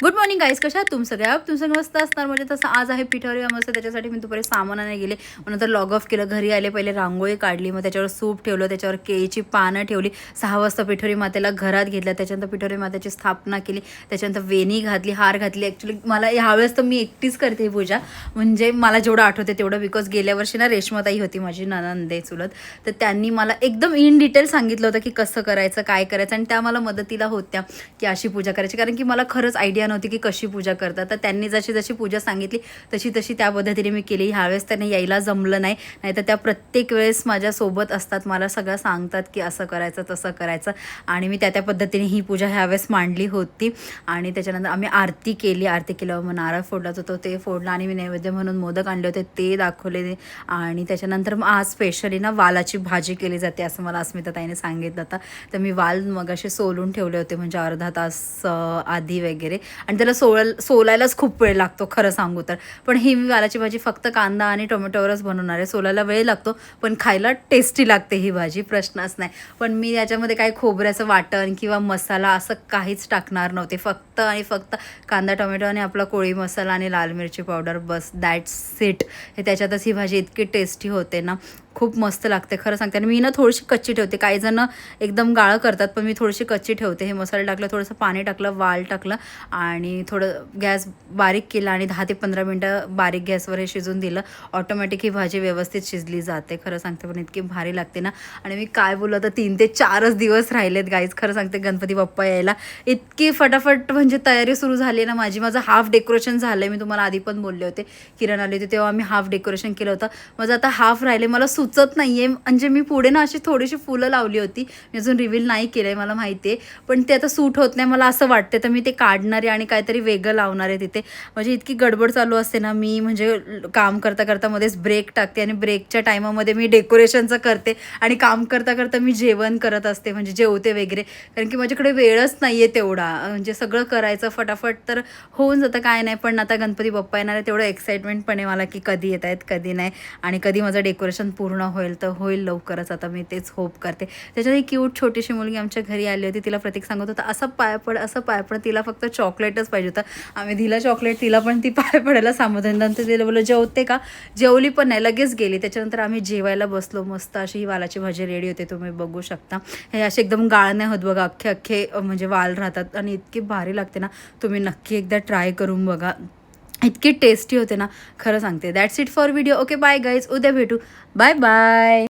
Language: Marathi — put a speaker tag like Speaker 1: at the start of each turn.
Speaker 1: गुड मॉर्निंग गाईज, कशा आहात तुम सगळं मस्त असणार. म्हणजे तसं आज आहे पिठारी अमावस्या, त्याच्यासाठी मी दुपारी सामानाने गेले, मग नंतर लॉग ऑफ केलं. घरी आले, पहिले रांगोळी काढली, मग त्याच्यावर सूप ठेवलं, त्याच्यावर केळीची पानं ठेवली. 6 वाजता पिठोरी मातेला घरात घेतलं, त्याच्यानंतर पिठोरी मातेची स्थापना केली, त्याच्यानंतर वेणी घातली, हार घातली. ॲक्च्युली मला ह्यावेळेस तर मी एकटीच करते ही पूजा, म्हणजे मला जेवढं आठवते तेवढं, बिकॉज गेल्या वर्षी ना रेश्माताई होती माझी नणंदे चुलत, तर त्यांनी मला एकदम इन डिटेल सांगितलं होतं की कसं करायचं, काय करायचं, आणि त्या मला मदतीला होत्या की अशी पूजा करायची, कारण की मला खरंच आयडिया नव्हती की कशी पूजा करतात. तर त्यांनी जशी जशी पूजा सांगितली तशी तशी त्या पद्धतीने मी केली. ह्यावेळेस त्यांनी यायला जमलं नाही, नाहीतर त्या प्रत्येक वेळेस माझ्यासोबत असतात, मला सगळं सांगतात की असं करायचं तसं करायचं, आणि मी त्या पद्धतीने ही पूजा ह्यावेळेस मांडली होती. आणि त्याच्यानंतर आम्ही आरती केल्यावर मग नारळ फोडला तो ते फोडला, आणि मी नैवेद्य म्हणून मोदक आणले होते ते दाखवले. आणि त्याच्यानंतर मग आज स्पेशली ना वालाची भाजी केली जाते असं मला अस्मिताताईने सांगितलं होतं. तर मी वाल मग असे सोलून ठेवले होते, म्हणजे अर्धा तास आधी वगैरे, आणि त्याला सोलायलाच खूप वेळ लागतो खरं सांगू तर. पण ही मी वालाची भाजी फक्त कांदा आणि टोमॅटोवरच बनवणार आहे. सोलायला वेळ लागतो पण खायला टेस्टी लागते ही भाजी, प्रश्नच नाही. पण मी याच्यामध्ये काही खोबऱ्याचं वाटण किंवा मसाला असं काहीच टाकणार नव्हते, फक्त आणि फक्त कांदा टोमॅटो आणि आपला कोळी मसाला आणि लाल मिरची पावडर, बस दॅट्स इट. हे त्याच्यातच ही भाजी इतकी टेस्टी होते ना, खूप मस्त लागते खरं सांगते. आणि मी ना थोडीशी कच्ची ठेवते, काही जण एकदम गाळं करतात, पण मी थोडीशी कच्ची ठेवते. हे मसाला टाकलं, थोडंसं पाणी टाकलं, वाल टाकलं, आणि थोडं गॅस बारीक केला, आणि 10 ते 15 मिनटं बारीक गॅसवर हे शिजून दिलं. ऑटोमॅटिक ही भाजी व्यवस्थित शिजली जाते खरं सांगते, पण इतकी भारी लागते ना. आणि मी काय बोललं तर 3 ते 4च दिवस राहिलेत गाईज, खरं सांगते गणपती बाप्पा यायला. इतकी फटाफट म्हणजे तयारी सुरू झाली ना माझी. माझं हाफ डेकोरेशन झालं आहे, मी तुम्हाला आधी पण बोलले होते, किरण आले होते तेव्हा मी हाफ डेकोरेशन केलं होतं. माझं आता हाफ राहिले, मला सुचत नाही आहे. म्हणजे मी पुढे ना अशी थोडीशी फुलं लावली होती, मी अजून रिव्हील नाही केलं आहे, मला माहिती आहे, पण ते आता सूट होत नाही मला असं वाटते, तर मी ते काढणार आहे आणि काहीतरी वेगळं लावणार आहे तिथे. म्हणजे इतकी गडबड चालू असते ना, मी म्हणजे काम करता करता मध्येच ब्रेक टाकते, आणि ब्रेकच्या टायमामध्ये मी डेकोरेशनचं करते, आणि काम करता करता मी जेवण करत असते, म्हणजे जेवते वगैरे, कारण की माझ्याकडे वेळच नाही आहे तेवढा. म्हणजे सगळं करायचं फटाफट तर होऊन जातं, काय नाही. पण आता गणपती बाप्पा येणार आहे, तेवढं एक्साइटमेंट पण आहे मला की कधी येत आहेत कधी नाही, आणि कधी माझं डेकोरेशन पूर्ण होईल. तर होईल लवकरच, आता मी तेच होप करते. त्याच्यात एक क्यूट छोटीशी मुलगी आमच्या घरी आली होती, तिला प्रतीक सांगत होता असं पाय पड असं पाय पड, तिला फक्त चॉकलेटच पाहिजे होतं. आम्ही दिलं चॉकलेट, तिला पण ती पाय पडायला समाधान. नंतर तिला बोललं जेवते का, जेवली पण नाही, लगेच गेली. त्याच्यानंतर आम्ही जेवायला बसलो. मस्त अशी ही वालाची भाजी रेडी होते, तुम्ही बघू शकता. हे असे एकदम गाळ नाही होत बघा, अख्खे अख्खे म्हणजे वाल राहतात, आणि इतकी भारी लागते ना. तुम्ही नक्की एकदा ट्राय करून बघा, इतकी टेस्टी होते ना खरं सांगते. That's it for video. Okay bye guys, उद्या भेटू. Bye bye.